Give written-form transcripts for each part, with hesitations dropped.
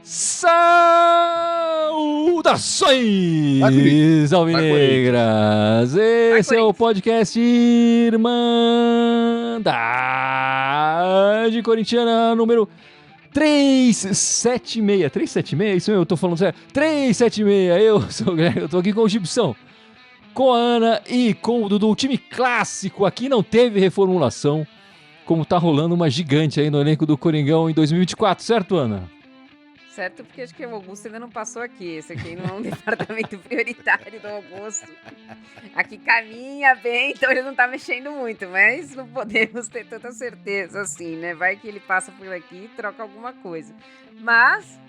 Saudações, alvinegras! Esse é o podcast Irmandade Corintiana número 376. 376? Isso eu tô falando sério? 376. Eu sou o Greg, eu tô aqui com o Gibson, com a Ana e com o Dudu. O time clássico aqui não teve reformulação, como tá rolando uma gigante aí no elenco do Coringão em 2024, certo, Ana? Certo, porque acho que o Augusto ainda não passou aqui. Esse aqui não é um departamento prioritário do Augusto. Aqui caminha bem, então ele não tá mexendo muito, mas não podemos ter tanta certeza assim, né? Vai que ele passa por aqui e troca alguma coisa. Mas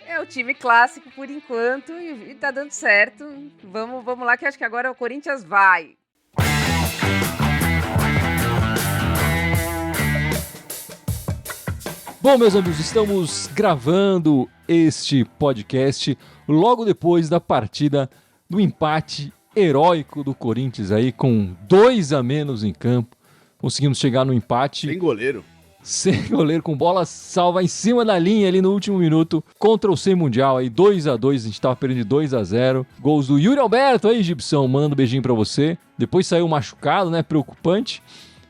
é o time clássico por enquanto e tá dando certo. Vamos lá, que acho que agora o Corinthians vai. Bom, meus amigos, estamos gravando este podcast logo depois da partida do empate heróico do Corinthians aí, com 2 a menos em campo. Conseguimos chegar no empate. Sem goleiro, com bola salva em cima da linha ali no último minuto contra o Sem Mundial aí, 2-2, a gente tava perdendo de 2-0. Gols do Yuri Alberto aí, Gibson, mandando um beijinho pra você. Depois saiu machucado, né, preocupante.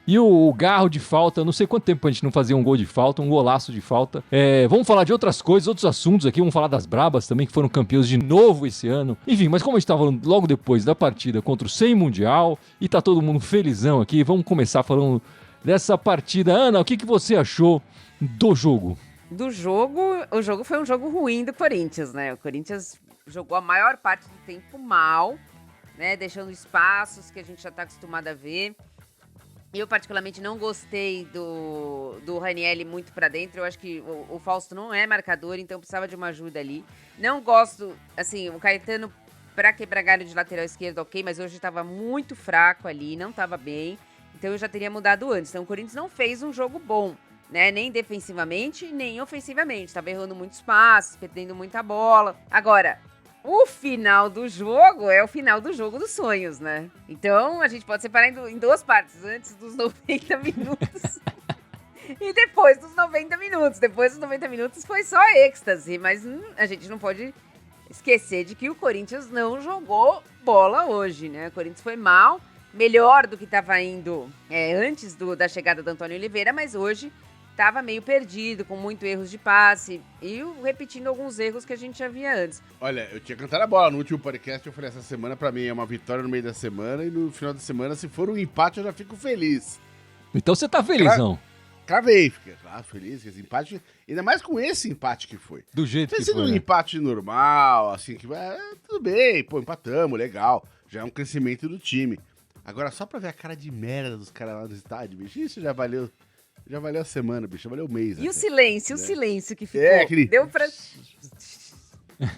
E o Garro de falta, não sei quanto tempo a gente não fazia um gol de falta, um golaço de falta. Vamos falar de outras coisas, outros assuntos aqui, vamos falar das Brabas também, que foram campeões de novo esse ano. Enfim, mas como a gente estava falando logo depois da partida contra o Sem Mundial, e tá todo mundo felizão aqui, vamos começar falando dessa partida. Ana, o que você achou do jogo? O jogo foi um jogo ruim do Corinthians, né? O Corinthians jogou a maior parte do tempo mal, né? Deixando espaços que a gente já tá acostumado a ver. Eu, particularmente, não gostei do Ranieri muito pra dentro. Eu acho que o Fausto não é marcador, então precisava de uma ajuda ali. Não gosto, assim, o Caetano pra quebrar galho de lateral esquerdo, ok, mas hoje tava muito fraco ali, não tava bem. Então eu já teria mudado antes. Então o Corinthians não fez um jogo bom, né? Nem defensivamente, nem ofensivamente. Tava errando muitos passes, perdendo muita bola. Agora, o final do jogo é o final do jogo dos sonhos, né? Então, a gente pode separar em duas partes. Antes dos 90 minutos e depois dos 90 minutos. Depois dos 90 minutos foi só êxtase. Mas a gente não pode esquecer de que o Corinthians não jogou bola hoje, né? O Corinthians foi mal, melhor do que estava indo antes da chegada do Antônio Oliveira, mas hoje estava meio perdido, com muitos erros de passe e repetindo alguns erros que a gente já via antes. Olha, eu tinha cantado a bola no último podcast, eu falei, essa semana pra mim é uma vitória no meio da semana e no final da semana, se for um empate, eu já fico feliz. Então você tá felizão? Cravei, fiquei feliz, esse empate, ainda mais com esse empate que foi. Do jeito que foi, sendo um empate normal, assim, que tudo bem, pô, empatamos, legal, já é um crescimento do time. Agora, só pra ver a cara de merda dos caras lá no estádio, bicho, isso já valeu a semana, bicho, já valeu o mês. E até, o silêncio, né? o silêncio que ficou. Aquele... Deu pra...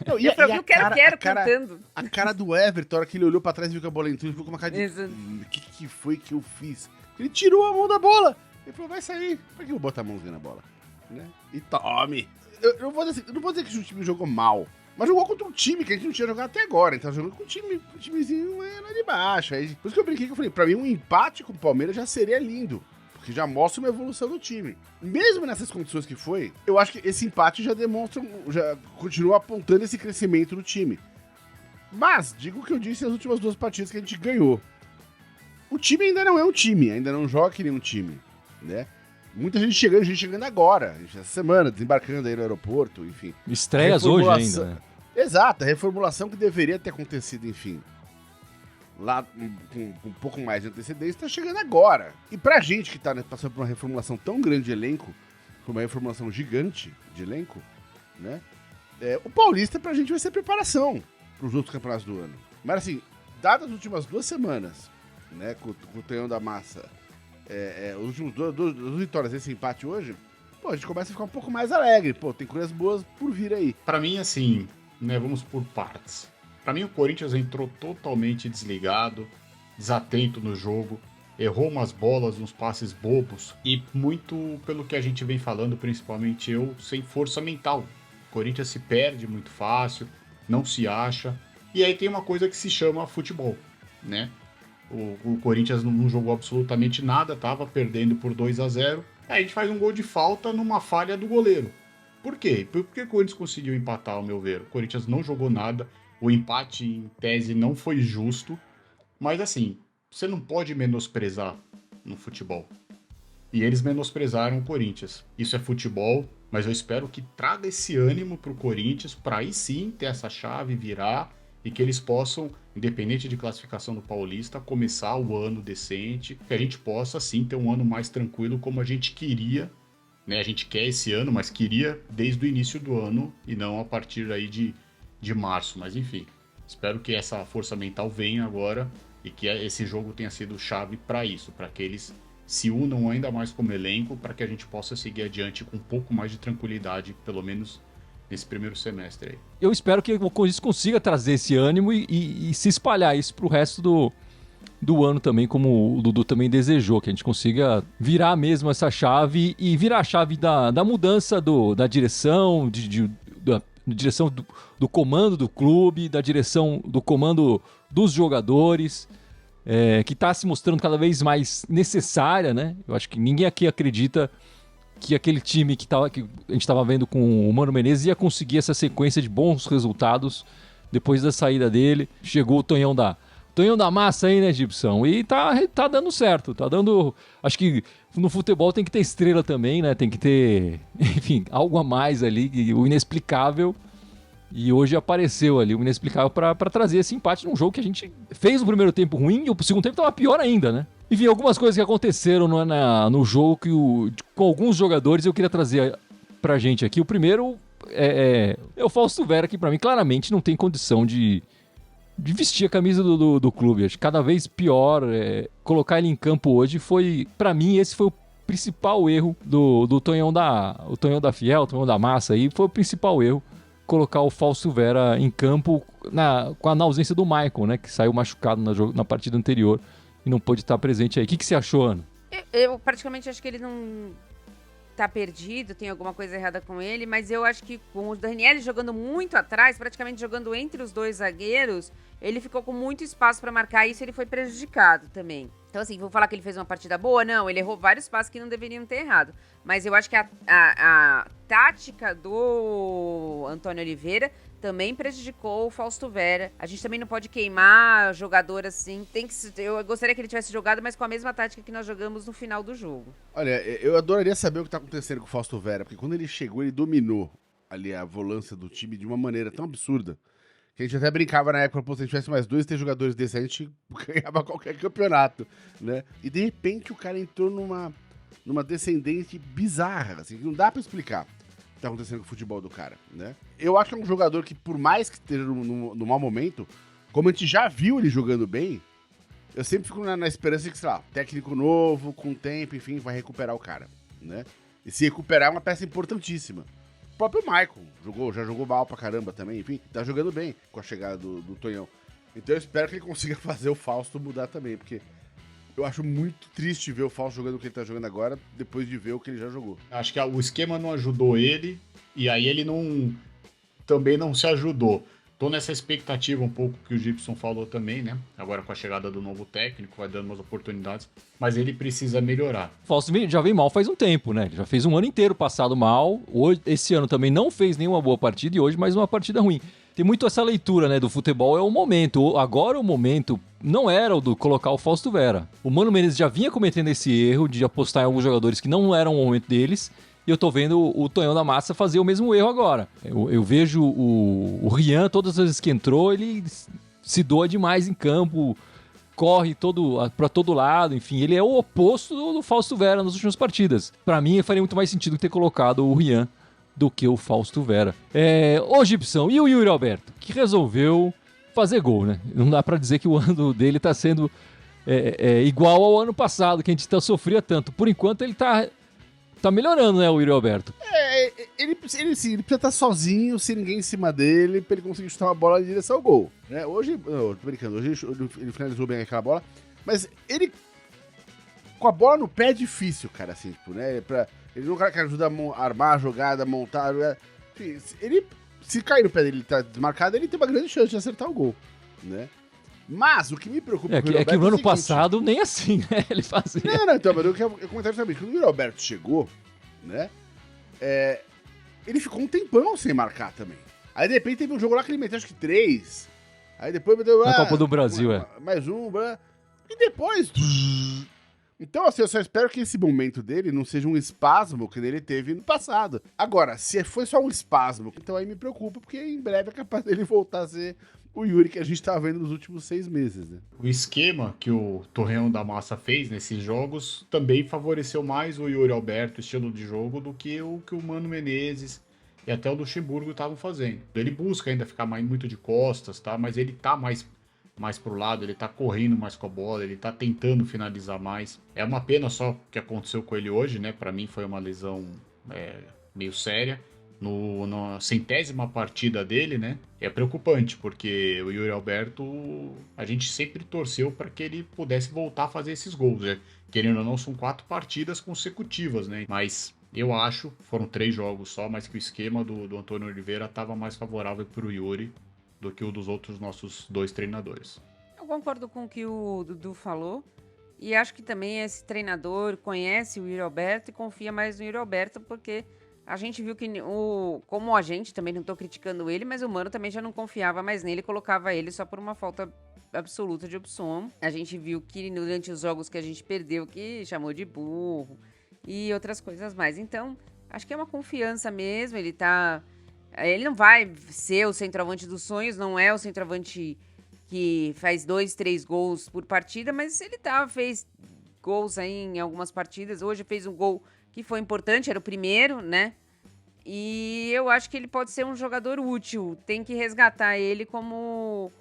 Não, Deu pra ver o quero cantando. A cara do Everton, a hora que ele olhou pra trás e viu que a bola entrou, ele ficou com uma cara de... O que foi que eu fiz? Ele tirou a mão da bola. Ele falou, vai sair. Pra que eu botar a mãozinha na bola? Né? E tome. Eu não vou dizer que o time jogou mal, mas jogou contra um time que a gente não tinha jogado até agora. Então jogando com um timezinho lá de baixo. Aí, por isso que eu brinquei, que eu falei, pra mim um empate com o Palmeiras já seria lindo. Porque já mostra uma evolução do time. Mesmo nessas condições que foi, eu acho que esse empate já demonstra, já continua apontando esse crescimento do time. Mas, digo o que eu disse nas últimas 2 partidas que a gente ganhou. O time ainda não é um time, ainda não joga que nem um time, né? Muita gente chegando agora, essa semana, desembarcando aí no aeroporto, enfim. Estreias hoje ainda, né? Exato, a reformulação que deveria ter acontecido, enfim, lá com um pouco mais de antecedência, tá chegando agora. E pra gente que tá passando por uma reformulação tão grande de elenco, por uma reformulação gigante de elenco, né? O Paulista pra gente vai ser preparação pros outros campeonatos do ano. Mas assim, dadas as últimas 2 semanas, né, com o Tonhão da Massa, os últimos 2 vitórias desse empate hoje, pô, a gente começa a ficar um pouco mais alegre. Pô, tem coisas boas por vir aí. Pra mim, assim, né, vamos por partes. Pra mim, o Corinthians entrou totalmente desligado, desatento no jogo, errou umas bolas, uns passes bobos e muito pelo que a gente vem falando, principalmente eu, sem força mental. O Corinthians se perde muito fácil, não se acha. E aí tem uma coisa que se chama futebol, né? O Corinthians não jogou absolutamente nada, tava perdendo por 2-0. Aí a gente faz um gol de falta numa falha do goleiro. Por quê? Por que o Corinthians conseguiu empatar, ao meu ver? O Corinthians não jogou nada, o empate, em tese, não foi justo. Mas assim, você não pode menosprezar no futebol. E eles menosprezaram o Corinthians. Isso é futebol, mas eu espero que traga esse ânimo pro Corinthians, para aí sim ter essa chave, virar, e que eles possam, independente de classificação do Paulista, começar o ano decente, que a gente possa sim ter um ano mais tranquilo como a gente queria, né? A gente quer esse ano, mas queria desde o início do ano e não a partir aí de março. Mas enfim, espero que essa força mental venha agora e que esse jogo tenha sido chave para isso, para que eles se unam ainda mais como elenco, para que a gente possa seguir adiante com um pouco mais de tranquilidade, pelo menos nesse primeiro semestre aí. Eu espero que o Corinthians consiga trazer esse ânimo e se espalhar isso pro resto do ano também, como o Dudu também desejou, que a gente consiga virar mesmo essa chave e virar a chave da mudança da direção, da direção do comando do clube, da direção do comando dos jogadores, que está se mostrando cada vez mais necessária, né? Eu acho que ninguém aqui acredita que aquele time que a gente estava vendo com o Mano Menezes ia conseguir essa sequência de bons resultados depois da saída dele. Chegou o Tonhão da Massa aí, né, Gibson? E tá dando certo, tá dando... Acho que no futebol tem que ter estrela também, né? Tem que ter, enfim, algo a mais ali, o inexplicável. E hoje apareceu ali o inexplicável para trazer esse empate num jogo que a gente fez o primeiro tempo ruim e o segundo tempo tava pior ainda, né? Enfim, algumas coisas que aconteceram no jogo com alguns jogadores eu queria trazer pra gente aqui. O primeiro é o Fausto Vera, que pra mim claramente não tem condição de vestir a camisa do clube. Acho que cada vez pior. Colocar ele em campo hoje pra mim, esse foi o principal erro do Tonhão da Fiel, o Tonhão da Massa aí, foi o principal erro. Colocar o Fausto Vera em campo na ausência do Maicon, né? Que saiu machucado na partida anterior e não pôde estar presente aí. O que você achou, Ana? Eu praticamente acho que ele não tá perdido, tem alguma coisa errada com ele, mas eu acho que com o Daniel jogando muito atrás, praticamente jogando entre os dois zagueiros, ele ficou com muito espaço para marcar, e isso ele foi prejudicado também. Então, assim, vou falar que ele fez uma partida boa? Não, ele errou vários passos que não deveriam ter errado. Mas eu acho que a tática do Antônio Oliveira também prejudicou o Fausto Vera. A gente também não pode queimar jogador assim. Eu gostaria que ele tivesse jogado, mas com a mesma tática que nós jogamos no final do jogo. Olha, eu adoraria saber o que tá acontecendo com o Fausto Vera, porque quando ele chegou, ele dominou ali a volância do time de uma maneira tão absurda que a gente até brincava na época, se a gente tivesse mais 2-3 jogadores desses, a gente ganhava qualquer campeonato, né? E de repente o cara entrou numa descendente bizarra, assim, que não dá pra explicar o que tá acontecendo com o futebol do cara, né? Eu acho que é um jogador que, por mais que esteja no mau momento, como a gente já viu ele jogando bem, eu sempre fico na esperança de que, sei lá, técnico novo, com tempo, enfim, vai recuperar o cara, né? E se recuperar é uma peça importantíssima. O próprio Maicon já jogou mal pra caramba também, enfim, tá jogando bem com a chegada do Tonhão. Então eu espero que ele consiga fazer o Fausto mudar também, porque eu acho muito triste ver o Fausto jogando o que ele tá jogando agora, depois de ver o que ele já jogou. Acho que o esquema não ajudou ele, e aí ele também não se ajudou. Tô nessa expectativa um pouco que o Gibson falou também, né? Agora com a chegada do novo técnico, vai dando umas oportunidades, mas ele precisa melhorar. O Fausto já vem mal faz um tempo, né? Já fez um ano inteiro passado mal. Esse ano também não fez nenhuma boa partida e hoje mais uma partida ruim. Tem muito essa leitura, né, do futebol, é o momento. Agora o momento não era o do colocar o Fausto Vera. O Mano Menezes já vinha cometendo esse erro de apostar em alguns jogadores que não eram o momento deles. E eu tô vendo o Tonhão da Massa fazer o mesmo erro agora. Eu vejo o Rian, todas as vezes que entrou, ele se doa demais em campo, corre pra todo lado, enfim. Ele é o oposto do Fausto Vera nas últimas partidas. Pra mim, faria muito mais sentido ter colocado o Rian do que o Fausto Vera. Ô Gibson, e o Yuri Alberto, que resolveu fazer gol, né? Não dá pra dizer que o ano dele tá sendo igual ao ano passado, que a gente sofria tanto. Por enquanto, ele tá melhorando, né, o Yuri Alberto? Ele precisa estar sozinho, sem ninguém em cima dele, pra ele conseguir chutar uma bola em direção ao gol, né? Hoje, não, tô brincando, hoje ele finalizou bem aquela bola, mas ele, com a bola no pé é difícil, cara, assim, tipo, né? Ele não é um cara que ajuda a armar a jogada, montar, enfim, se cair no pé dele e tá desmarcado, ele tem uma grande chance de acertar o gol, né? Mas o que me preocupa É com o Yuri que Alberto no ano o seguinte, passado nem assim, né? Ele fazia. Não, então, mas eu comentar justamente, quando o Yuri Alberto chegou, né, ele ficou um tempão sem marcar também. Aí, de repente, teve um jogo lá que ele meteu, acho que 3. Aí depois meteu... Na Copa do Brasil, mais um, e depois... Então, assim, eu só espero que esse momento dele não seja um espasmo que ele teve no passado. Agora, se foi só um espasmo, então aí me preocupa, porque em breve é capaz dele voltar a ser o Yuri que a gente tá vendo nos últimos 6 meses, né? O esquema que o Torreão da Massa fez nesses jogos também favoreceu mais o Yuri Alberto, estilo de jogo, do que o Mano Menezes e até o Luxemburgo estavam fazendo. Ele busca ainda ficar muito de costas, tá? Mas ele tá mais pro lado, ele tá correndo mais com a bola, ele tá tentando finalizar mais. É uma pena só que aconteceu com ele hoje, né? Pra mim foi uma lesão meio séria. Na 100ª partida dele, né? É preocupante, porque o Yuri Alberto, a gente sempre torceu para que ele pudesse voltar a fazer esses gols, né? Querendo ou não, são 4 partidas consecutivas, né? Mas eu acho, foram 3 jogos só, mas que o esquema do Antônio Oliveira estava mais favorável para o Yuri do que o dos outros nossos 2 treinadores. Eu concordo com o que o Dudu falou. E acho que também esse treinador conhece o Yuri Alberto e confia mais no Yuri Alberto, porque a gente viu que, como a gente, também não estou criticando ele, mas o Mano também já não confiava mais nele, colocava ele só por uma falta absoluta de opção. A gente viu que durante os jogos que a gente perdeu, que chamou de burro e outras coisas mais. Então, acho que é uma confiança mesmo, ele não vai ser o centroavante dos sonhos, não é o centroavante que faz 2, 3 gols por partida, mas ele fez gols aí em algumas partidas. Hoje fez um gol que foi importante, era o primeiro, né? E eu acho que ele pode ser um jogador útil. Tem que resgatar ele como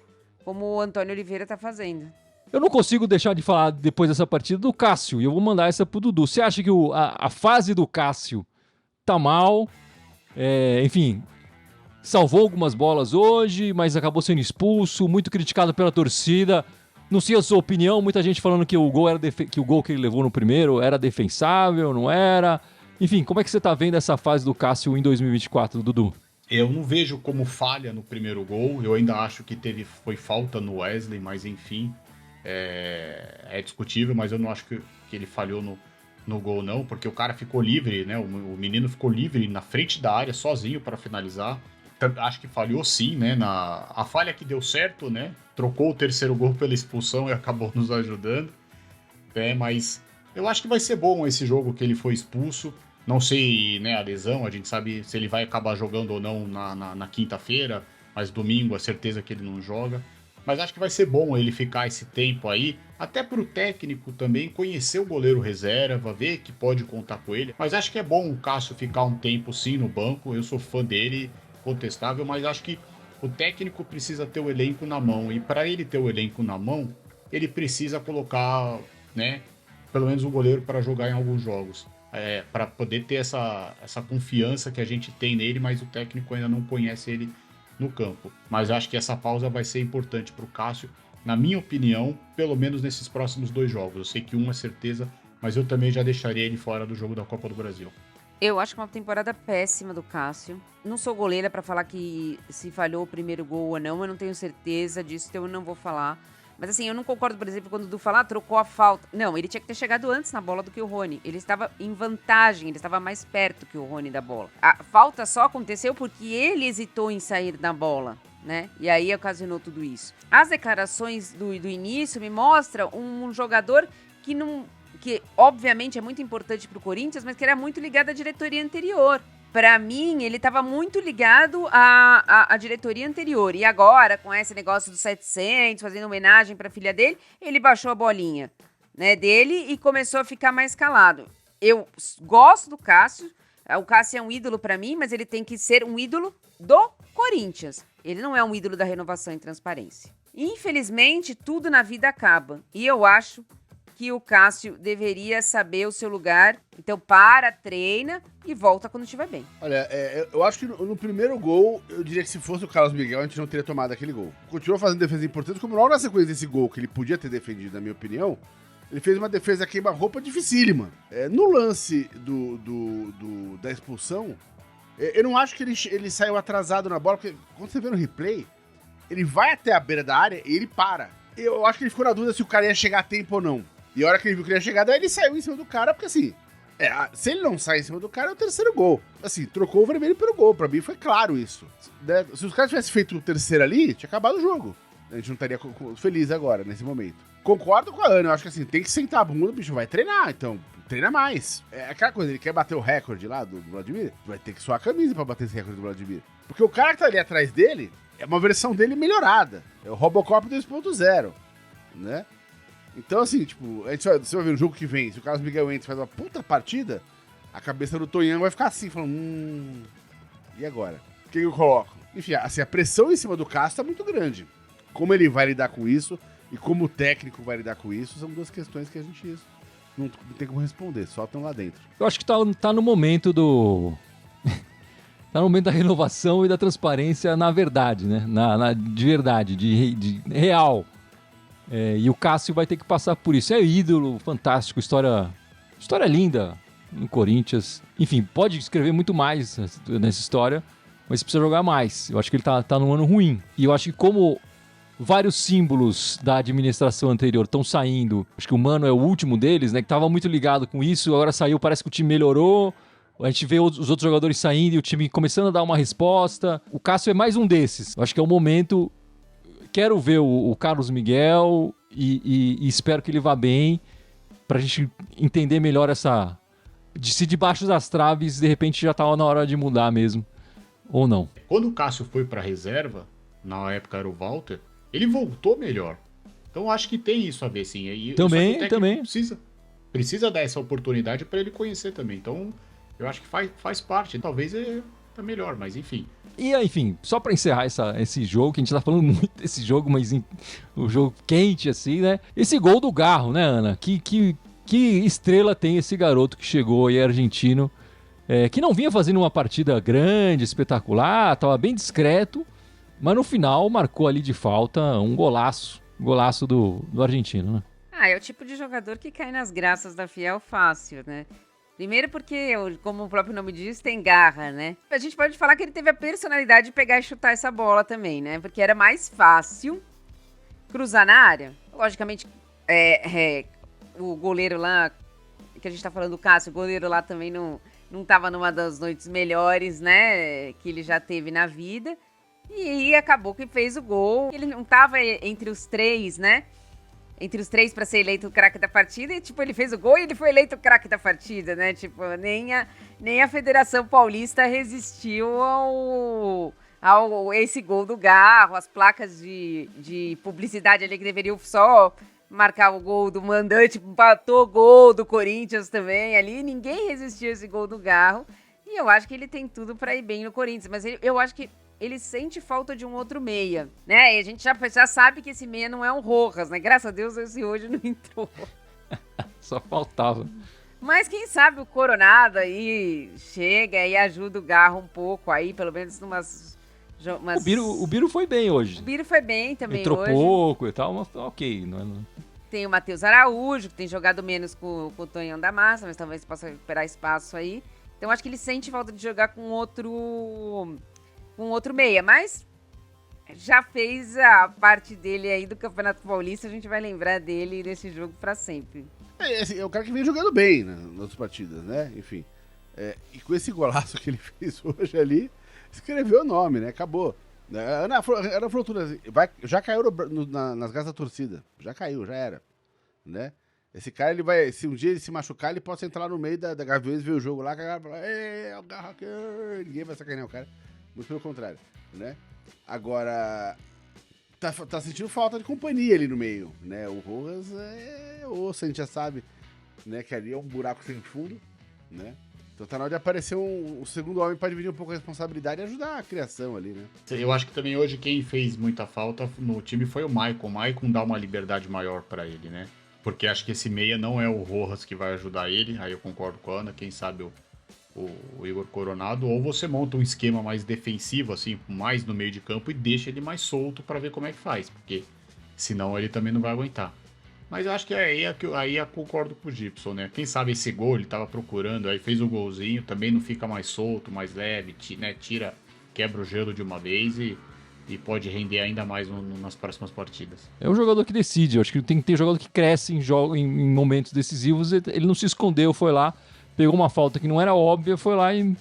o Antônio Oliveira tá fazendo. Eu não consigo deixar de falar, depois dessa partida, do Cássio. E eu vou mandar essa pro Dudu. Você acha que a fase do Cássio tá mal? Enfim, salvou algumas bolas hoje, mas acabou sendo expulso, muito criticado pela torcida. Não sei a sua opinião, muita gente falando que o gol que ele levou no primeiro era defensável, não era. Enfim, como é que você tá vendo essa fase do Cássio em 2024, Dudu? Eu não vejo como falha no primeiro gol, eu ainda acho que foi falta no Wesley, mas enfim, é discutível, mas eu não acho que ele falhou no gol não, porque o cara ficou livre, né? O menino ficou livre na frente da área, sozinho para finalizar. Acho que falhou sim, né? A falha que deu certo, né? Trocou o terceiro gol pela expulsão e acabou nos ajudando. Mas eu acho que vai ser bom esse jogo que ele foi expulso. Não sei, né, a lesão, a gente sabe se ele vai acabar jogando ou não na quinta-feira, mas domingo é certeza que ele não joga. Mas acho que vai ser bom ele ficar esse tempo aí, até pro técnico também conhecer o goleiro reserva, ver que pode contar com ele. Mas acho que é bom o Cássio ficar um tempo sim no banco, eu sou fã dele, contestável, mas acho que o técnico precisa ter o elenco na mão, e para ele ter o elenco na mão, ele precisa colocar, né, pelo menos o goleiro para jogar em alguns jogos, para poder ter essa confiança que a gente tem nele, mas o técnico ainda não conhece ele no campo. Mas acho que essa pausa vai ser importante para o Cássio, na minha opinião, pelo menos nesses próximos 2 jogos. Eu sei que um é certeza, mas eu também já deixaria ele fora do jogo da Copa do Brasil. Eu acho que é uma temporada péssima do Cássio. Não sou goleira pra falar que se falhou o primeiro gol ou não, eu não tenho certeza disso, então eu não vou falar. Mas assim, eu não concordo, por exemplo, quando o Du fala, trocou a falta. Não, ele tinha que ter chegado antes na bola do que o Rony. Ele estava em vantagem, ele estava mais perto que o Rony da bola. A falta só aconteceu porque ele hesitou em sair da bola, né? E aí ocasionou tudo isso. As declarações do início me mostram um jogador que obviamente é muito importante pro Corinthians, mas que era muito ligado à diretoria anterior. Pra mim, ele estava muito ligado à diretoria anterior. E agora, com esse negócio dos 700, fazendo homenagem pra filha dele, ele baixou a bolinha, né, dele e começou a ficar mais calado. Eu gosto do Cássio. O Cássio é um ídolo pra mim, mas ele tem que ser um ídolo do Corinthians. Ele não é um ídolo da Renovação e Transparência. Infelizmente, tudo na vida acaba. E eu acho que o Cássio deveria saber o seu lugar. Então treina e volta quando estiver bem. Olha, eu acho que no primeiro gol, eu diria que se fosse o Carlos Miguel, a gente não teria tomado aquele gol. Continuou fazendo defesa importante, como logo na sequência desse gol, que ele podia ter defendido, na minha opinião, ele fez uma defesa queima-roupa dificílima. No lance da expulsão, eu não acho que ele saiu atrasado na bola, porque quando você vê no replay, ele vai até a beira da área e ele para. Eu acho que ele ficou na dúvida se o cara ia chegar a tempo ou não. E a hora que ele viu que ele ia chegar, daí ele saiu em cima do cara, porque assim, se ele não sai em cima do cara, é o terceiro gol. Assim, trocou o vermelho pelo gol. Pra mim foi claro isso. Se os caras tivessem feito o terceiro ali, tinha acabado o jogo. A gente não estaria feliz agora, nesse momento. Concordo com a Ana, eu acho que assim, tem que sentar a bunda, o bicho vai treinar, então treina mais. É aquela coisa, ele quer bater o recorde lá do Vladimir, vai ter que suar a camisa pra bater esse recorde do Vladimir. Porque o cara que tá ali atrás dele é uma versão dele melhorada. É o Robocop 2.0, né? Então, assim, tipo, você vai ver no jogo que vem, se o Carlos Miguel entra e faz uma puta partida, a cabeça do Tonhão vai ficar assim, falando, e agora? O que eu coloco? Enfim, assim, a pressão em cima do Cássio tá muito grande. Como ele vai lidar com isso e como o técnico vai lidar com isso, são duas questões que a gente não tem como responder, só estão lá dentro. Eu acho que tá no momento tá no momento da renovação e da transparência na verdade, né? De verdade, de real. E o Cássio vai ter que passar por isso. É ídolo, fantástico, história linda no Corinthians. Enfim, pode escrever muito mais nessa história, mas precisa jogar mais. Eu acho que ele tá num ano ruim. E eu acho que como vários símbolos da administração anterior estão saindo, acho que o Mano é o último deles, né? Que tava muito ligado com isso, agora saiu, parece que o time melhorou. A gente vê os outros jogadores saindo e o time começando a dar uma resposta. O Cássio é mais um desses. Eu acho que é o momento. Quero ver o Carlos Miguel e espero que ele vá bem pra gente entender melhor se debaixo das traves de repente já tava na hora de mudar mesmo ou não. Quando o Cássio foi pra reserva, na época era o Walter, ele voltou melhor. Então acho que tem isso a ver, sim. E também. Precisa dar essa oportunidade pra ele conhecer também. Então eu acho que faz parte. Talvez tá melhor, mas enfim. E enfim, só pra encerrar esse jogo, que a gente tá falando muito desse jogo, mas o jogo quente assim, né? Esse gol do Garro, né, Ana? Que estrela tem esse garoto que chegou e é argentino, que não vinha fazendo uma partida grande, espetacular, tava bem discreto, mas no final marcou ali de falta um golaço do argentino, né? É o tipo de jogador que cai nas graças da Fiel fácil, né? Primeiro porque, como o próprio nome diz, tem garra, né? A gente pode falar que ele teve a personalidade de pegar e chutar essa bola também, né? Porque era mais fácil cruzar na área. Logicamente, o goleiro lá, que a gente tá falando do Cássio, o goleiro lá também não tava numa das noites melhores, né? Que ele já teve na vida. E aí acabou que fez o gol. Ele não tava entre os três, né? Entre os três para ser eleito o craque da partida, e tipo, ele fez o gol e ele foi eleito o craque da partida, né? Tipo, nem a Federação Paulista resistiu ao esse gol do Garro, as placas de publicidade ali que deveriam só marcar o gol do mandante, empatou o gol do Corinthians também ali, ninguém resistiu a esse gol do Garro, e eu acho que ele tem tudo para ir bem no Corinthians, mas eu acho que ele sente falta de um outro meia, né? E a gente já sabe que esse meia não é um Rojas, né? Graças a Deus esse hoje não entrou. Só faltava. Mas quem sabe o Coronado aí chega e ajuda o Garro um pouco aí, pelo menos numas... O Biro foi bem hoje. O Biro foi bem também entrou hoje. pouco e tal, mas ok. Não... Tem o Matheus Araújo, que tem jogado menos com o Tonhão da Massa, mas talvez possa recuperar espaço aí. Então acho que ele sente falta de jogar com outro meia, mas já fez a parte dele aí do Campeonato Paulista, a gente vai lembrar dele nesse jogo pra sempre. É o cara que vem jogando bem nas outras partidas, né? Enfim. E com esse golaço que ele fez hoje ali, escreveu o nome, né? Acabou. Ana Frontura já caiu nas garras da torcida. Já caiu, já era. Né? Esse cara, ele vai. Se um dia ele se machucar, ele pode entrar no meio da Gaviões, ver o jogo lá, que a galera fala, é o Garra, ninguém vai sacanear o cara. Muito pelo contrário, né? Agora, tá sentindo falta de companhia ali no meio, né? O Rojas osso, a gente já sabe, né? Que ali é um buraco sem fundo, né? Então tá na hora de aparecer um segundo homem pra dividir um pouco a responsabilidade e ajudar a criação ali, né? Eu acho que também hoje quem fez muita falta no time foi o Maicon. O Maicon dá uma liberdade maior pra ele, né? Porque acho que esse meia não é o Rojas que vai ajudar ele, aí eu concordo com a Ana, quem sabe o Igor Coronado, ou você monta um esquema mais defensivo, assim, mais no meio de campo e deixa ele mais solto para ver como é que faz, porque senão ele também não vai aguentar. Mas eu acho que aí eu concordo com o Gibson, né? Quem sabe esse gol ele tava procurando, aí fez o golzinho, também não fica mais solto, mais leve, né? Quebra o gelo de uma vez e e pode render ainda mais nas próximas partidas. É um jogador que decide, eu acho que tem que ter jogador que cresce em momentos decisivos, ele não se escondeu, foi lá, pegou uma falta que não era óbvia, foi lá e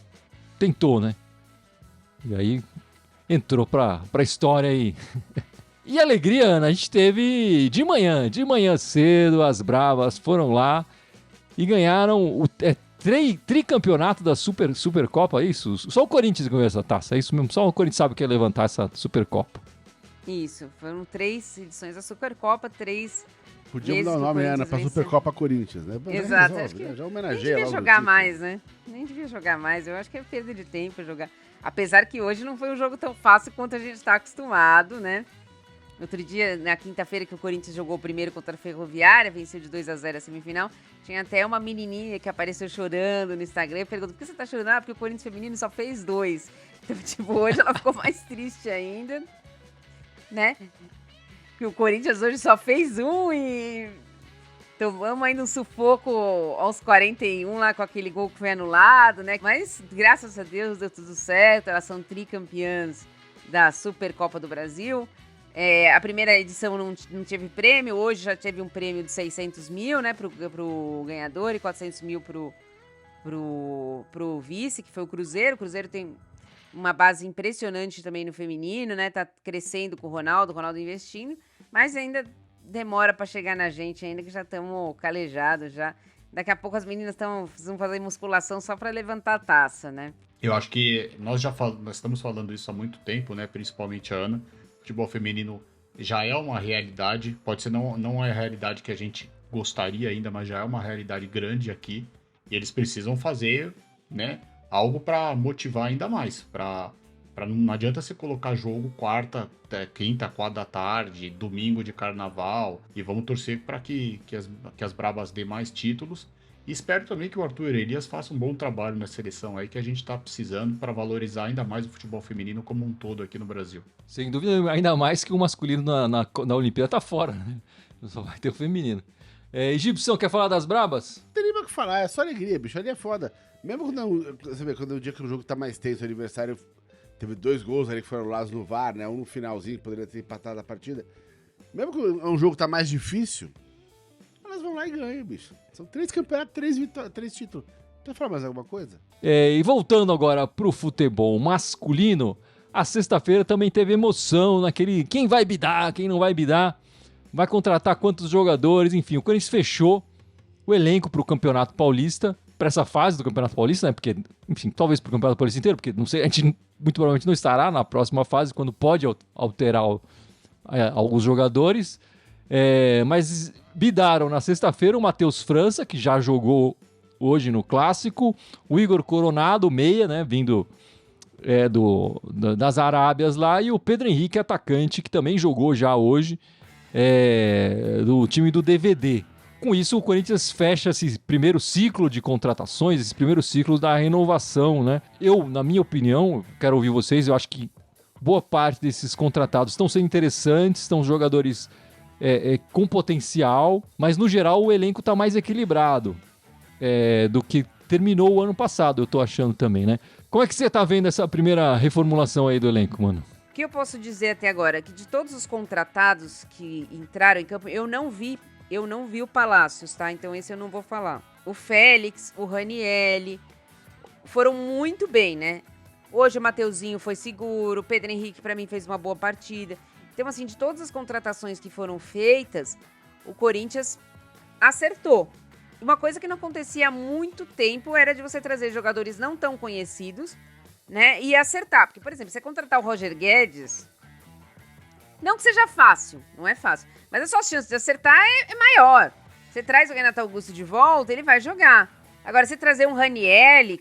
tentou, né? E aí entrou pra história aí. E alegria, Ana, a gente teve de manhã cedo, as Bravas foram lá e ganharam o tricampeonato da Supercopa, é isso? Só o Corinthians ganhou essa taça, é isso mesmo? Só o Corinthians sabe que é levantar essa Supercopa. Isso, foram 3 edições da Supercopa, 3 Podíamos vezes dar o nome, que o Ana, pra Corinthians Supercopa Corinthians, né? Exato, Já acho que já nem homenageia devia logo o jogar título. mais, né? Nem devia jogar mais, eu acho que é perda de tempo jogar. Apesar que hoje não foi um jogo tão fácil quanto a gente está acostumado, né? Outro dia, na quinta-feira, que o Corinthians jogou o primeiro contra a Ferroviária, venceu de 2-0 a semifinal, tinha até uma menininha que apareceu chorando no Instagram e perguntou: por que você tá chorando? Ah, porque o Corinthians feminino só fez 2. Então, tipo, hoje ela ficou mais triste ainda, né? Porque o Corinthians hoje só fez 1 e tomamos ainda um sufoco aos 41 lá com aquele gol que foi anulado, né? Mas, graças a Deus, deu tudo certo, elas são tricampeãs da Supercopa do Brasil. A primeira edição não teve prêmio, hoje já teve um prêmio de 600 mil, né, pro ganhador e 400 mil pro vice, que foi o Cruzeiro. O Cruzeiro tem uma base impressionante também no feminino, né, tá crescendo com o Ronaldo investindo, mas ainda demora para chegar na gente ainda, que já estamos calejados já. Daqui a pouco as meninas vão fazer musculação só para levantar a taça, né? Eu acho que nós estamos falando isso há muito tempo, né, principalmente a Ana. Futebol feminino já é uma realidade, pode ser não é a realidade que a gente gostaria ainda, mas já é uma realidade grande aqui, e eles precisam fazer, né, algo para motivar ainda mais, não adianta você colocar jogo quinta, 4 da tarde, domingo de carnaval, e vamos torcer para que as Bravas dê mais títulos. E espero também que o Arthur Elias faça um bom trabalho na seleção aí, que a gente está precisando para valorizar ainda mais o futebol feminino como um todo aqui no Brasil. Sem dúvida, ainda mais que o masculino na Olimpíada tá fora, né? Só vai ter o feminino. Egipção, quer falar das Brabas? Não tem nem mais o que falar, é só alegria, bicho. Ali é foda. Mesmo quando, você vê, quando o dia que o jogo tá mais tenso, o aniversário, teve 2 gols ali que foram lá no VAR, né? Um no finalzinho, que poderia ter empatado a partida. Mesmo que um jogo tá mais difícil, elas vão lá e ganham, bicho. São 3 campeonatos, 3 títulos. Quer falar mais alguma coisa? E voltando agora pro futebol masculino, a sexta-feira também teve emoção naquele quem vai bidar, quem não vai bidar, vai contratar quantos jogadores, enfim, o Corinthians fechou o elenco pro Campeonato Paulista, para essa fase do Campeonato Paulista, né? Porque, enfim, talvez pro Campeonato Paulista inteiro, porque não sei, a gente muito provavelmente não estará na próxima fase, quando pode alterar alguns jogadores. Mas bidaram na sexta-feira o Matheus França, que já jogou hoje no Clássico, o Igor Coronado, meia, né, vindo das Arábias lá, e o Pedro Henrique, atacante, que também jogou já hoje, do time do DVD. Com isso, o Corinthians fecha esse primeiro ciclo de contratações, esse primeiro ciclo da renovação, né? Eu, na minha opinião, quero ouvir vocês, eu acho que boa parte desses contratados estão sendo interessantes, estão jogadores com potencial, mas no geral o elenco está mais equilibrado do que terminou o ano passado, eu tô achando também, né? Como é que você tá vendo essa primeira reformulação aí do elenco, mano? O que eu posso dizer até agora? Que de todos os contratados que entraram em campo, eu não vi o Palácios, tá? Então esse eu não vou falar. O Félix, o Ranielli, foram muito bem, né? Hoje o Mateuzinho foi seguro, o Pedro Henrique pra mim fez uma boa partida. Então assim, de todas as contratações que foram feitas, o Corinthians acertou. Uma coisa que não acontecia há muito tempo era de você trazer jogadores não tão conhecidos, né? E acertar. Porque, por exemplo, você contratar o Roger Guedes, não que seja fácil, não é fácil, mas a sua chance de acertar é maior. Você traz o Renato Augusto de volta, ele vai jogar. Agora, você trazer um Ranielli,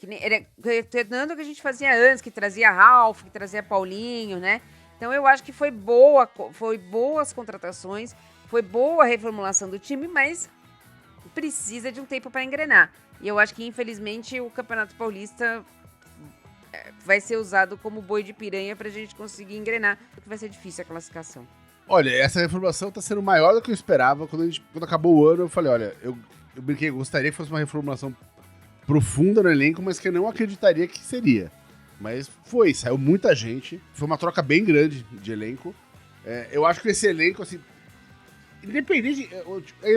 retornando o que a gente fazia antes, que trazia Ralf, que trazia Paulinho, né? Então eu acho que foi boas contratações, foi boa a reformulação do time, mas precisa de um tempo para engrenar. E eu acho que, infelizmente, o Campeonato Paulista vai ser usado como boi de piranha pra gente conseguir engrenar, porque vai ser difícil a classificação. Olha, essa reformulação tá sendo maior do que eu esperava. Quando acabou o ano, eu falei, olha, eu brinquei, eu gostaria que fosse uma reformulação profunda no elenco, mas que eu não acreditaria que seria. Mas saiu muita gente. Foi uma troca bem grande de elenco. Eu acho que esse elenco, assim, independente,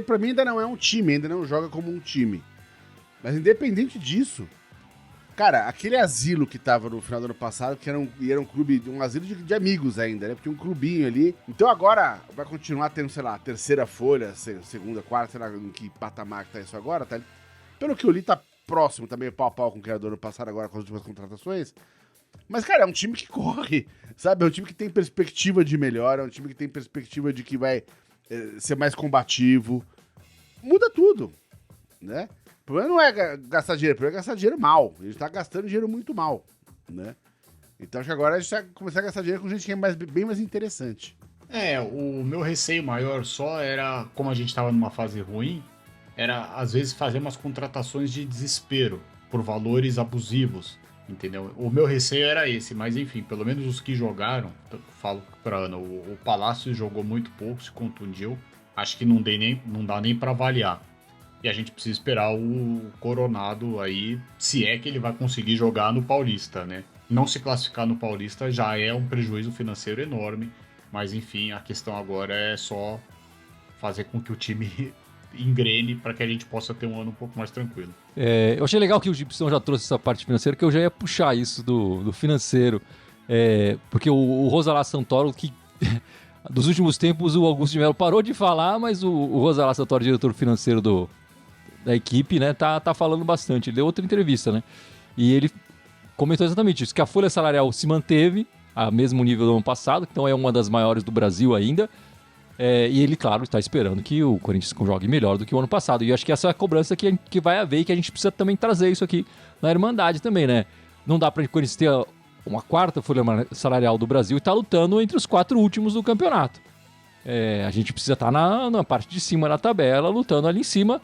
pra mim ainda não é um time, ainda não joga como um time. Mas independente disso, cara, aquele asilo que tava no final do ano passado, que era um clube, um asilo de amigos ainda, né? Porque um clubinho ali. Então agora vai continuar tendo, sei lá, a terceira folha, segunda, quarta, sei lá em que patamar que tá isso agora, tá? Pelo que eu li, tá próximo também, pau a pau com o que era do ano passado, agora com as últimas contratações. Mas, cara, é um time que corre, sabe? É um time que tem perspectiva de melhora, é um time que tem perspectiva de que vai ser mais combativo. Muda tudo, né? O problema não é gastar dinheiro, o problema é gastar dinheiro mal. A gente tá gastando dinheiro muito mal, né? Então acho que agora a gente vai começar a gastar dinheiro com gente que é bem mais interessante. O meu receio maior só era, como a gente tava numa fase ruim, era às vezes fazer umas contratações de desespero por valores abusivos, entendeu? O meu receio era esse, mas enfim, pelo menos os que jogaram, falo pra Ana, o Palácio jogou muito pouco, se contundiu, acho que não dá nem pra avaliar. E a gente precisa esperar o Coronado aí, se é que ele vai conseguir jogar no Paulista, né? Não se classificar no Paulista já é um prejuízo financeiro enorme, mas enfim, a questão agora é só fazer com que o time engrene para que a gente possa ter um ano um pouco mais tranquilo. Eu achei legal que o Gibson já trouxe essa parte financeira, que eu já ia puxar isso do financeiro, porque o Rosalá Santoro, que dos últimos tempos o Augusto de Mello parou de falar, mas o Rosalá Santoro, diretor financeiro da equipe, né, tá falando bastante. Ele deu outra entrevista, né, e ele comentou exatamente isso, que a folha salarial se manteve a mesmo nível do ano passado, então é uma das maiores do Brasil ainda. E ele, claro, está esperando que o Corinthians jogue melhor do que o ano passado. E eu acho que essa é a cobrança que vai haver e que a gente precisa também trazer isso aqui na Irmandade também, né? Não dá para o Corinthians ter uma quarta folha salarial do Brasil e estar lutando entre os 4 últimos do campeonato. A gente precisa estar na parte de cima da tabela, lutando ali em cima,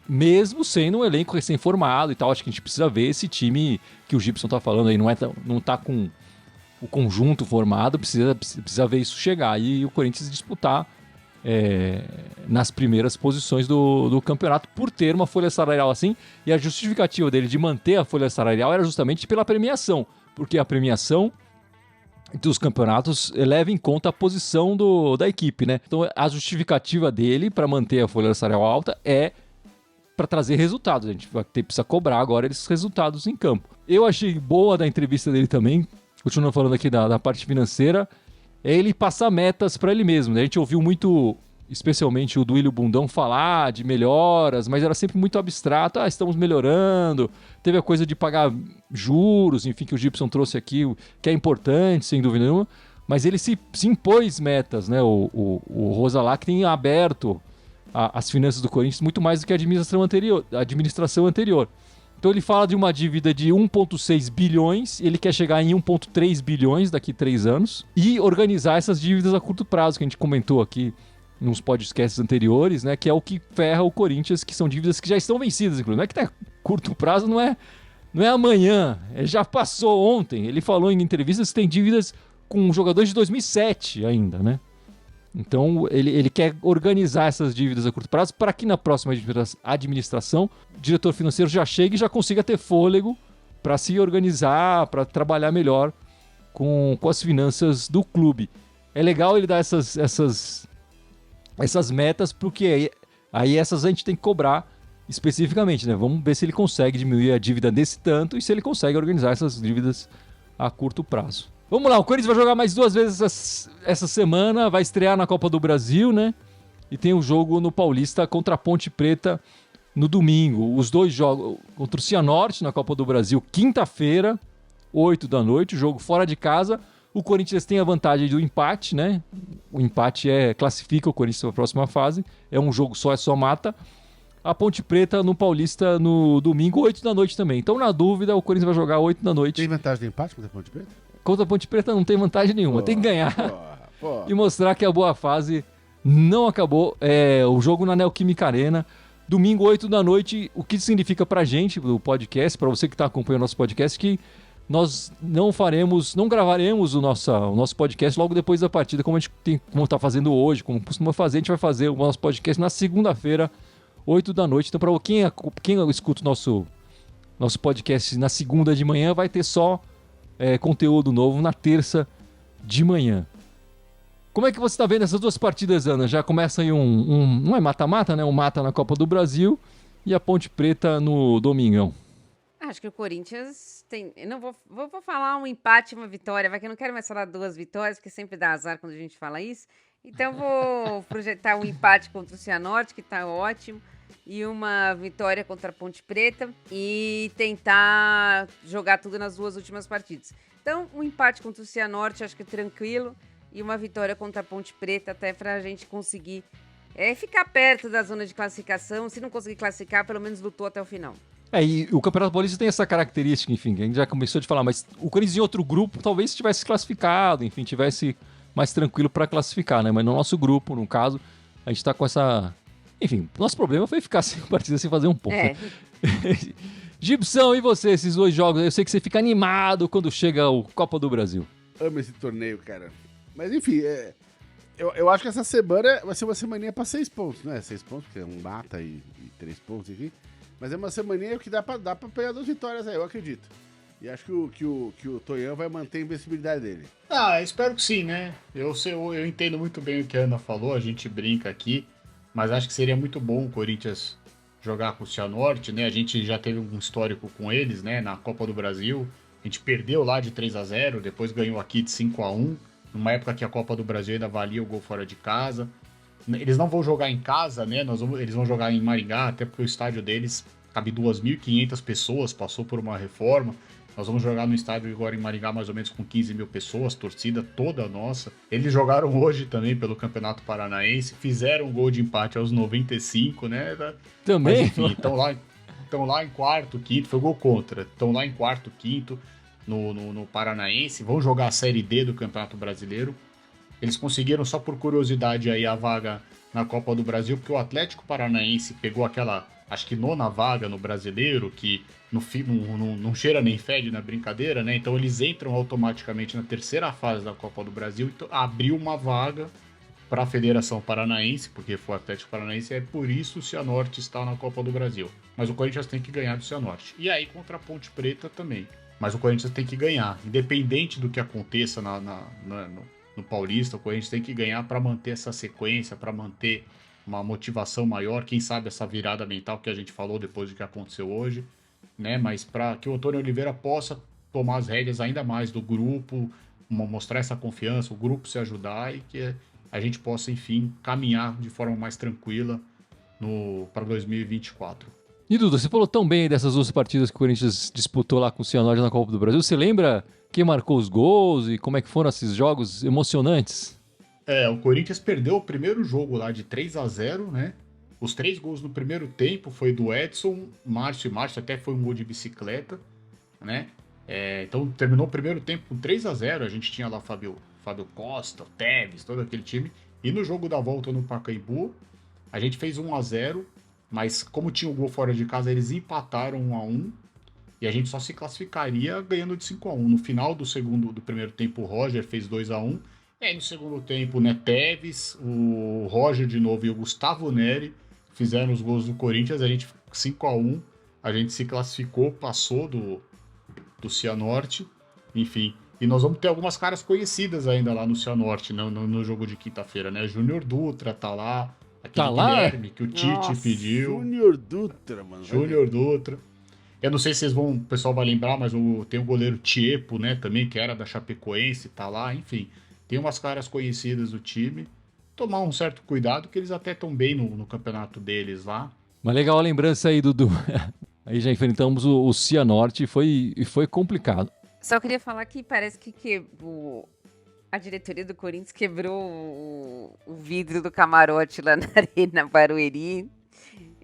mesmo sendo um elenco recém-formado e tal. Acho que a gente precisa ver esse time que o Gibson está falando aí, não tá com o conjunto formado, precisa ver isso chegar e o Corinthians disputar nas primeiras posições do campeonato por ter uma folha salarial assim, e a justificativa dele de manter a folha salarial era justamente pela premiação, porque a premiação dos campeonatos leva em conta a posição da equipe, né? Então a justificativa dele para manter a folha salarial alta é para trazer resultados. A gente precisa cobrar agora esses resultados em campo. Eu achei boa da entrevista dele também, continuando falando aqui da parte financeira, é ele passar metas para ele mesmo. Né? A gente ouviu muito, especialmente o Duílio Bundão, falar de melhoras, mas era sempre muito abstrato. Estamos melhorando. Teve a coisa de pagar juros, enfim, que o Gibson trouxe aqui, que é importante, sem dúvida nenhuma. Mas ele se impôs metas, né? O Rosalá, que tem aberto as finanças do Corinthians muito mais do que a administração anterior. Então ele fala de uma dívida de 1,6 bilhões, ele quer chegar em 1,3 bilhões daqui a 3 anos e organizar essas dívidas a curto prazo, que a gente comentou aqui nos podcasts anteriores, né, que é o que ferra o Corinthians, que são dívidas que já estão vencidas, inclusive. Não é que tá curto prazo, não é amanhã, já passou ontem. Ele falou em entrevistas que tem dívidas com jogadores de 2007 ainda, né? Então, ele quer organizar essas dívidas a curto prazo para que na próxima administração o diretor financeiro já chegue e já consiga ter fôlego para se organizar, para trabalhar melhor com as finanças do clube. É legal ele dar essas metas, porque aí essas a gente tem que cobrar especificamente, né? Vamos ver se ele consegue diminuir a dívida desse tanto e se ele consegue organizar essas dívidas a curto prazo. Vamos lá, o Corinthians vai jogar mais 2 vezes essa semana, vai estrear na Copa do Brasil, né? E tem um jogo no Paulista contra a Ponte Preta no domingo. Os 2 jogos contra o Cianorte na Copa do Brasil, quinta-feira, 8 da noite, jogo fora de casa. O Corinthians tem a vantagem do empate, né? O empate classifica o Corinthians para a próxima fase. É um jogo só, é só mata. A Ponte Preta no Paulista no domingo, 8 da noite também. Então, na dúvida, o Corinthians vai jogar 8 da noite. Tem vantagem do empate contra a Ponte Preta? Contra a Ponte Preta não tem vantagem nenhuma. Tem que ganhar e mostrar que a boa fase não acabou. O jogo na Neoquímica Arena. Domingo, 8 da noite. O que significa pra gente, do podcast, pra você que tá acompanhando o nosso podcast, que nós não gravaremos o nosso podcast logo depois da partida, como tá fazendo hoje, como costuma fazer. A gente vai fazer o nosso podcast na segunda-feira, 8 da noite. Então, para quem escuta o nosso podcast na segunda de manhã, vai ter só conteúdo novo na terça de manhã. Como é que você está vendo essas duas partidas, Ana? Já começa aí não é mata-mata, né? Um mata na Copa do Brasil e a Ponte Preta no domingão. Acho que o Corinthians tem... Eu não vou falar um empate e uma vitória, vai que eu não quero mais falar 2 vitórias, porque sempre dá azar quando a gente fala isso. Então vou projetar um empate contra o Cianorte, que tá ótimo, e uma vitória contra a Ponte Preta e tentar jogar tudo nas 2 últimas partidas. Então, um empate contra o Cianorte, acho que tranquilo, e uma vitória contra a Ponte Preta, até pra gente conseguir ficar perto da zona de classificação. Se não conseguir classificar, pelo menos lutou até o final. E o Campeonato Paulista tem essa característica, enfim, que a gente já começou a falar, mas o Corinthians em outro grupo talvez tivesse classificado, enfim, tivesse mais tranquilo para classificar, né? Mas no nosso grupo, no caso, a gente tá com essa... Enfim, nosso problema foi ficar sem partida, sem fazer um ponto. Né? Gibson, e você, esses 2 jogos? Eu sei que você fica animado quando chega o Copa do Brasil. Amo esse torneio, cara. Mas enfim, eu acho que essa semana vai ser uma semaninha pra 6 pontos, né? 6 pontos, porque é um mata e 3 pontos, enfim. Mas é uma semaninha que dá pra pegar 2 vitórias aí, eu acredito. E acho que o Tonhão vai manter a invencibilidade dele. Espero que sim, né? Eu entendo muito bem o que a Ana falou, a gente brinca aqui, mas acho que seria muito bom o Corinthians jogar com o Cianorte, né? A gente já teve um histórico com eles, né? Na Copa do Brasil, a gente perdeu lá de 3-0, depois ganhou aqui de 5-1, numa época que a Copa do Brasil ainda valia o gol fora de casa. Eles não vão jogar em casa, né? Eles vão jogar em Maringá, até porque o estádio deles cabe 2.500 pessoas, passou por uma reforma. Nós vamos jogar no estádio agora em Maringá mais ou menos com 15 mil pessoas, torcida toda nossa. Eles jogaram hoje também pelo Campeonato Paranaense, fizeram um gol de empate aos 95, né? Também? Mas, enfim, estão lá em quarto, quinto, foi gol contra. Estão lá em quarto, quinto no Paranaense, vão jogar a Série D do Campeonato Brasileiro. Eles conseguiram, só por curiosidade, aí a vaga na Copa do Brasil, porque o Atlético Paranaense pegou aquela, acho que 9ª vaga no Brasileiro, que não cheira nem fede na brincadeira, né? Então eles entram automaticamente na 3ª fase da Copa do Brasil, então abriu uma vaga para a Federação Paranaense, porque foi o Atlético Paranaense, e é por isso o Cianorte está na Copa do Brasil. Mas o Corinthians tem que ganhar do Cianorte. E aí contra a Ponte Preta também. Mas o Corinthians tem que ganhar, independente do que aconteça no Paulista, o Corinthians tem que ganhar para manter essa sequência, para manter uma motivação maior, quem sabe essa virada mental que a gente falou depois do que aconteceu hoje, né? Mas para que o Antônio Oliveira possa tomar as rédeas ainda mais do grupo, mostrar essa confiança, o grupo se ajudar e que a gente possa, enfim, caminhar de forma mais tranquila para 2024. E Duda, você falou tão bem dessas 2 partidas que o Corinthians disputou lá com o Cianorte na Copa do Brasil. Você lembra quem marcou os gols e como é que foram esses jogos emocionantes? O Corinthians perdeu o primeiro jogo lá de 3-0, né? Os 3 gols no primeiro tempo foi do Edson, Márcio até foi um gol de bicicleta, né? Então terminou o primeiro tempo com 3-0, a gente tinha lá Fábio Costa, Tevez, todo aquele time. E no jogo da volta no Pacaembu, a gente fez 1-0, mas como tinha o gol fora de casa, eles empataram 1-1 e a gente só se classificaria ganhando de 5-1. No final do primeiro tempo, o Roger fez 2-1. E aí no segundo tempo, né, Tevez, o Roger de novo e o Gustavo Neri fizeram os gols do Corinthians, a gente 5-1, a gente se classificou, passou do Cianorte, enfim. E nós vamos ter algumas caras conhecidas ainda lá no Cianorte, no jogo de quinta-feira, né? Júnior Dutra tá lá, aquele Guilherme que o Tite pediu. Júnior Dutra, mano. Júnior Dutra. Eu não sei se o pessoal vai lembrar, mas tem o goleiro Tiepo, né, também, que era da Chapecoense, tá lá, enfim. Tem umas caras conhecidas do time. Tomar um certo cuidado, que eles até estão bem no campeonato deles lá. Uma legal lembrança aí, Dudu. Aí já enfrentamos o Cianorte e foi complicado. Só queria falar que parece que a diretoria do Corinthians quebrou o vidro do camarote lá na Arena Barueri.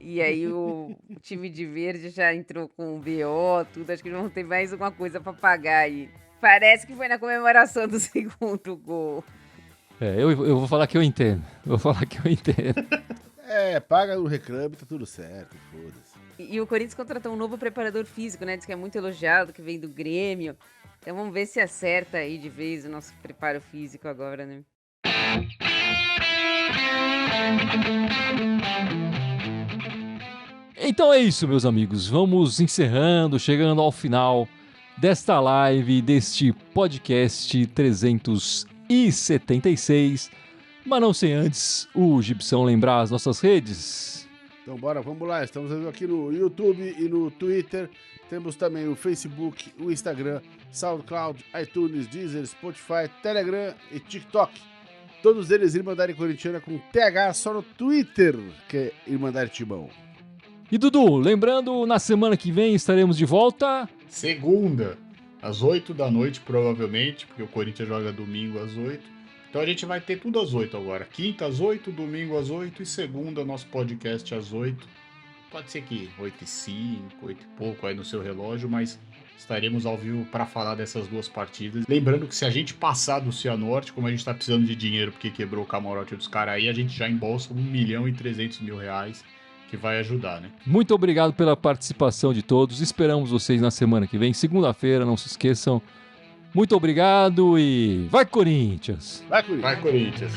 E aí o time de verde já entrou com o BO, tudo. Acho que vão ter mais alguma coisa pra pagar aí. Parece que foi na comemoração do segundo gol. Eu vou falar que eu entendo. Paga no reclame, tá tudo certo, foda-se. E o Corinthians contratou um novo preparador físico, né? Diz que é muito elogiado, que vem do Grêmio. Então vamos ver se acerta aí de vez o nosso preparo físico agora, né? Então é isso, meus amigos. Vamos encerrando, chegando ao final desta live, deste podcast 376. Mas não sem antes o Gibson lembrar as nossas redes. Então bora, vamos lá. Estamos aqui no YouTube e no Twitter. Temos também o Facebook, o Instagram, SoundCloud, iTunes, Deezer, Spotify, Telegram e TikTok. Todos eles Irmandade Corintiana com TH só no Twitter, que é Irmandade Timão. E Dudu, lembrando, na semana que vem estaremos de volta. Segunda, às 8 da noite, provavelmente, porque o Corinthians joga domingo às 8. Então a gente vai ter tudo às 8 agora. Quinta às 8, domingo às 8 e segunda nosso podcast às 8. Pode ser que 8h05, 8 e pouco aí no seu relógio, mas estaremos ao vivo para falar dessas duas partidas. Lembrando que se a gente passar do Cianorte, como a gente está precisando de dinheiro porque quebrou o camarote dos caras aí, a gente já embolsa R$1.300.000, que vai ajudar, né? Muito obrigado pela participação de todos. Esperamos vocês na semana que vem, segunda-feira, não se esqueçam. Muito obrigado e vai Corinthians! Vai, Corinthians! Vai, Corinthians!